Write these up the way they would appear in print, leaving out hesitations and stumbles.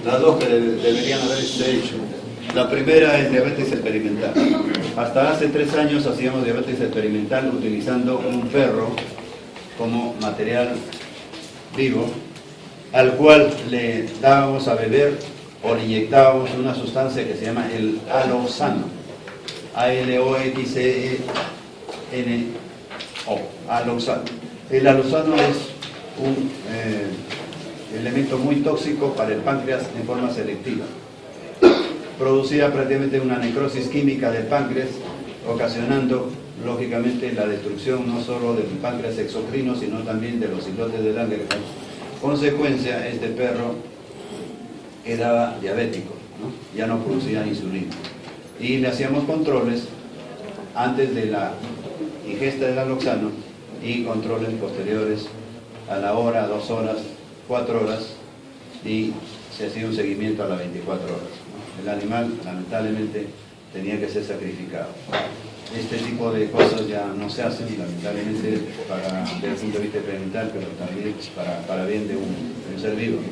las dos que deberían haberse hecho. La primera es diabetes experimental. Hasta hace 3 años hacíamos diabetes experimental utilizando un perro como material vivo, al cual le dábamos a beber o le inyectábamos una sustancia que se llama el aloxano. A-L-O-X-E-N-O, aloxano. El aloxano es un elemento muy tóxico para el páncreas en forma selectiva. Producía prácticamente una necrosis química del páncreas, ocasionando lógicamente la destrucción no solo del páncreas exocrino, sino también de los islotes de Langerhans. Consecuencia, este perro quedaba diabético, ¿no? Ya no producía insulina. Y le hacíamos controles antes de la ingesta del aloxano y controles posteriores a la hora, 2 horas, 4 horas, y se hacía un seguimiento a las 24 horas, ¿no? El animal, lamentablemente, tenía que ser sacrificado. Este tipo de cosas ya no se hacen, lamentablemente, desde el punto de vista experimental, pero también para bien de un ser vivo, ¿no?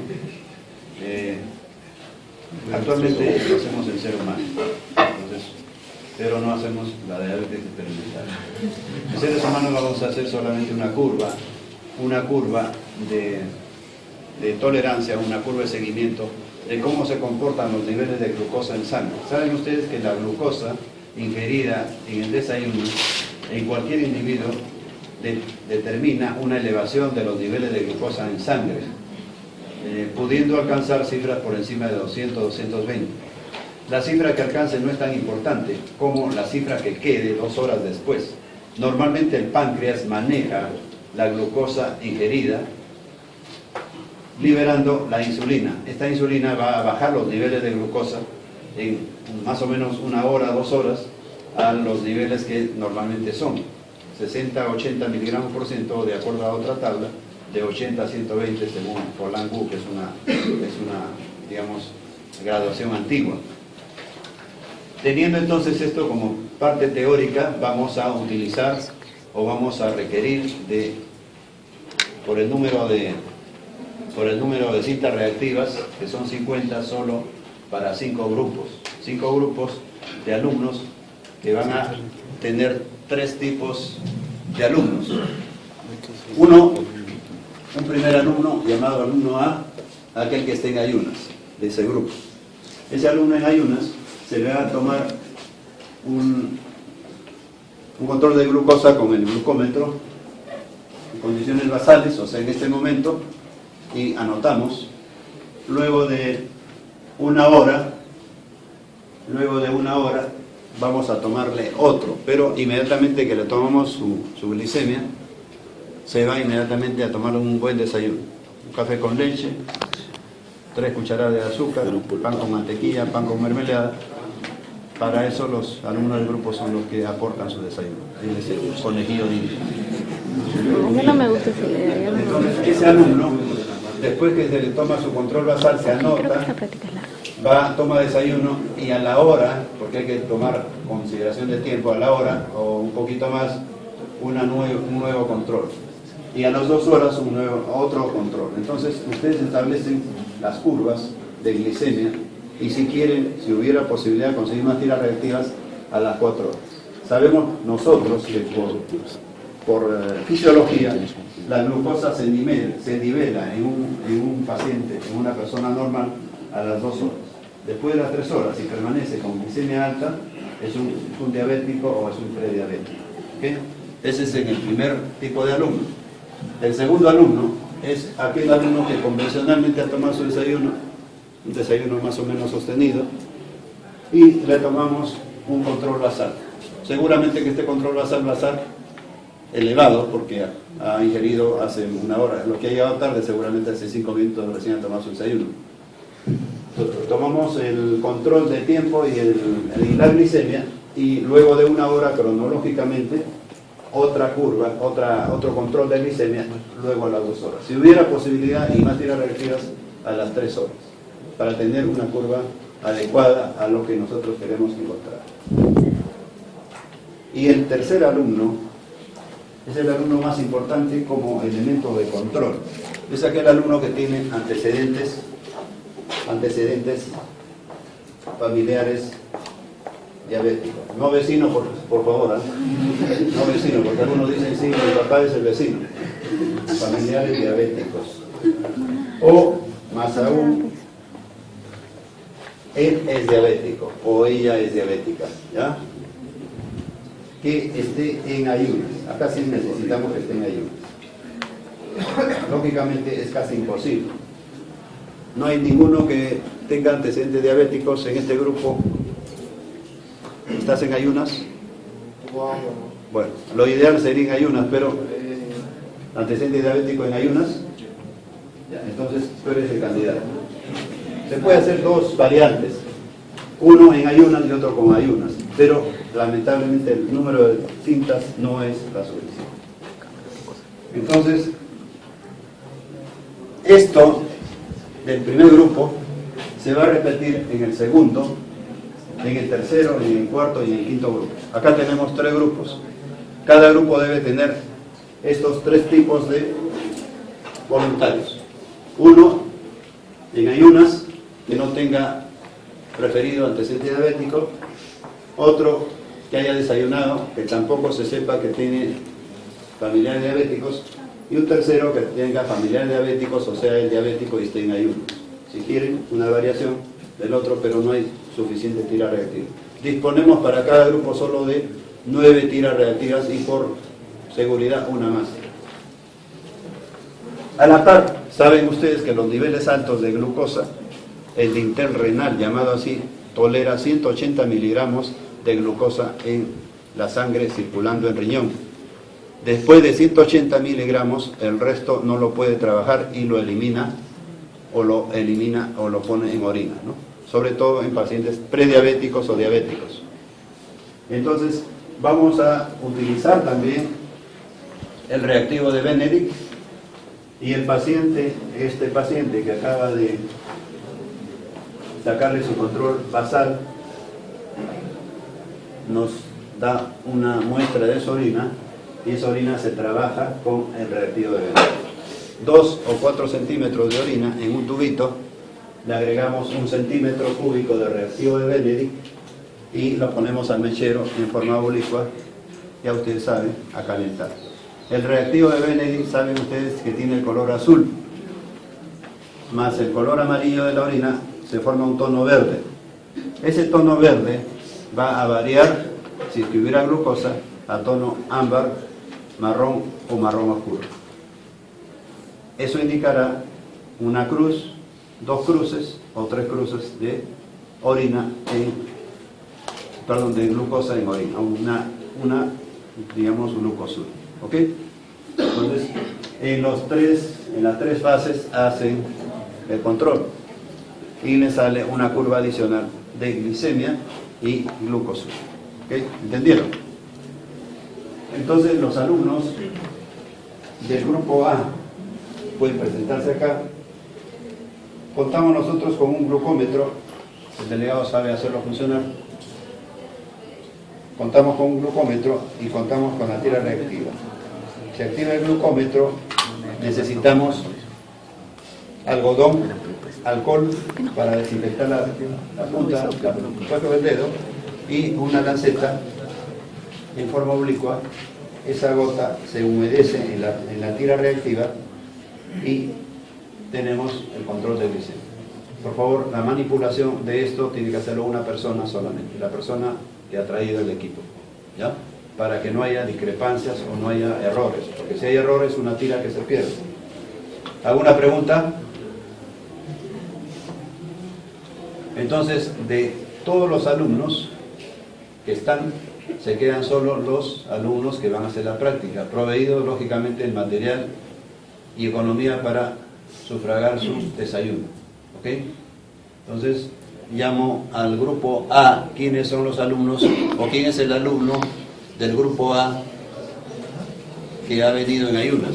Actualmente lo hacemos en ser humano, entonces, pero no hacemos la diabetes experimental. En seres humanos vamos a hacer solamente una curva de tolerancia, una curva de seguimiento de cómo se comportan los niveles de glucosa en sangre. Saben ustedes que la glucosa ingerida en el desayuno en cualquier individuo determina una elevación de los niveles de glucosa en sangre, pudiendo alcanzar cifras por encima de 200, 220. La cifra que alcance no es tan importante como la cifra que quede 2 horas después. Normalmente el páncreas maneja la glucosa ingerida liberando la insulina. Esta insulina va a bajar los niveles de glucosa en más o menos 1 hora, 2 horas, a los niveles que normalmente son 60 a 80 miligramos por ciento, de acuerdo a otra tabla, de 80 a 120 según Polanco, que es una, digamos, graduación antigua. Teniendo entonces esto como parte teórica, vamos a utilizar o vamos a requerir por el número de cintas reactivas, que son 50 solo para 5 grupos de alumnos, que van a tener 3 tipos de alumnos. Un primer alumno llamado alumno A, aquel que esté en ayunas de ese grupo. Ese alumno en ayunas se le va a tomar un control de glucosa con el glucómetro en condiciones basales, o sea, en este momento, y anotamos. Luego de una hora vamos a tomarle otro, pero inmediatamente que le tomamos su glicemia, se va inmediatamente a tomar un buen desayuno: un café con leche, 3 cucharadas de azúcar, pan con mantequilla, pan con mermelada. Para eso los alumnos del grupo son los que aportan su desayuno. Ahí les el conejillo de India. A mí no me gusta esa idea. Entonces, ese alumno, después que se le toma su control basal, se anota, toma desayuno, y a la hora, porque hay que tomar consideración de tiempo, a la hora o un poquito más, un nuevo control. Y a las 2 horas otro control. Entonces ustedes establecen las curvas de glicemia, y si quieren, si hubiera posibilidad de conseguir más tiras reactivas, a las 4 horas. Sabemos nosotros que por fisiología la glucosa se nivela en un paciente, en una persona normal, a las 2 horas. Después de las 3 horas, si permanece con glicemia alta, es un diabético o es un prediabético. ¿Okay? Ese es en el primer tipo de alumno. El segundo alumno es aquel alumno que convencionalmente ha tomado su desayuno, un desayuno más o menos sostenido, y le tomamos un control basal. Seguramente que este control basal va a estar elevado porque ha ingerido hace 1 hora. Lo que ha llegado tarde, seguramente hace 5 minutos recién ha tomado su desayuno. Tomamos el control de tiempo y la glicemia, y luego de 1 hora cronológicamente otra curva, otro control de glicemia, luego a las 2 horas. Si hubiera posibilidad, y más tiras reactivas, a las 3 horas, para tener una curva adecuada a lo que nosotros queremos encontrar. Y el tercer alumno es el alumno más importante como elemento de control. Es aquel alumno que tiene antecedentes antecedentes familiares diabéticos. No vecino, por favor, ¿eh? No vecino, porque algunos dicen, sí, mi papá es el vecino. Familiares diabéticos. O, más aún, él es diabético o ella es diabética, ¿ya? Que esté en ayunas. Acá sí necesitamos que esté en ayunas. Lógicamente es casi imposible. No hay ninguno que tenga antecedentes diabéticos en este grupo. ¿Estás en ayunas? Bueno, lo ideal sería en ayunas, pero antecedentes diabéticos en ayunas, entonces tú eres el candidato. Se puede hacer dos variantes, uno en ayunas y otro con ayunas, pero lamentablemente el número de cintas no es la suficiente. Entonces, esto del primer grupo se va a repetir en el segundo, en el tercero, en el cuarto y en el quinto grupo. Acá tenemos 3 grupos. Cada grupo debe tener estos 3 tipos de voluntarios. Uno en ayunas, que no tenga referido antecedente diabético. Otro que haya desayunado, que tampoco se sepa que tiene familiares diabéticos. Y un tercero que tenga familiares diabéticos, o sea, el diabético y esté en ayunas. Si quieren, una variación del otro, pero no hay suficiente tira reactiva. Disponemos para cada grupo solo de 9 tiras reactivas y por seguridad una más. A la par, saben ustedes que los niveles altos de glucosa, el dintel renal, llamado así, tolera 180 miligramos de glucosa en la sangre circulando en riñón. Después de 180 miligramos, el resto no lo puede trabajar y lo elimina o lo pone en orina, ¿no? Sobre todo en pacientes prediabéticos o diabéticos. Entonces, vamos a utilizar también el reactivo de Benedict y el paciente, este paciente que acaba de sacarle su control basal, nos da una muestra de su orina y esa orina se trabaja con el reactivo de Benedict. 2 o 4 centímetros de orina en un tubito, le agregamos 1 centímetro cúbico de reactivo de Benedict y lo ponemos al mechero en forma oblicua, ya ustedes saben, a calentar. El reactivo de Benedict, saben ustedes que tiene el color azul, más el color amarillo de la orina, se forma un tono verde. Ese tono verde va a variar, si es que hubiera glucosa, a tono ámbar, marrón o marrón oscuro. Eso indicará una cruz, 2 cruces o 3 cruces de orina de glucosa en orina, digamos, glucosur. ¿Ok? Entonces, en las 3 fases hacen el control y le sale una curva adicional de glicemia y glucosur. ¿Ok? ¿Entendieron? Entonces, los alumnos del grupo A pueden presentarse acá. Contamos nosotros con un glucómetro, el delegado sabe hacerlo funcionar. Contamos con un glucómetro y contamos con la tira reactiva. Se activa el glucómetro, necesitamos algodón, alcohol para desinfectar la punta, el puesto del dedo, y una lanceta en forma oblicua. Esa gota se humedece en la tira reactiva y tenemos el control de glicemia. Por favor, la manipulación de esto tiene que hacerlo una persona solamente, la persona que ha traído el equipo, ¿ya? Para que no haya discrepancias o no haya errores, porque si hay errores, una tira que se pierde. ¿Alguna pregunta? Entonces, de todos los alumnos que están, se quedan solo los alumnos que van a hacer la práctica, proveído lógicamente el material y economía para sufragar su desayuno. ¿Ok? Entonces, llamo al grupo A, ¿quiénes son los alumnos o quién es el alumno del grupo A que ha venido en ayunas?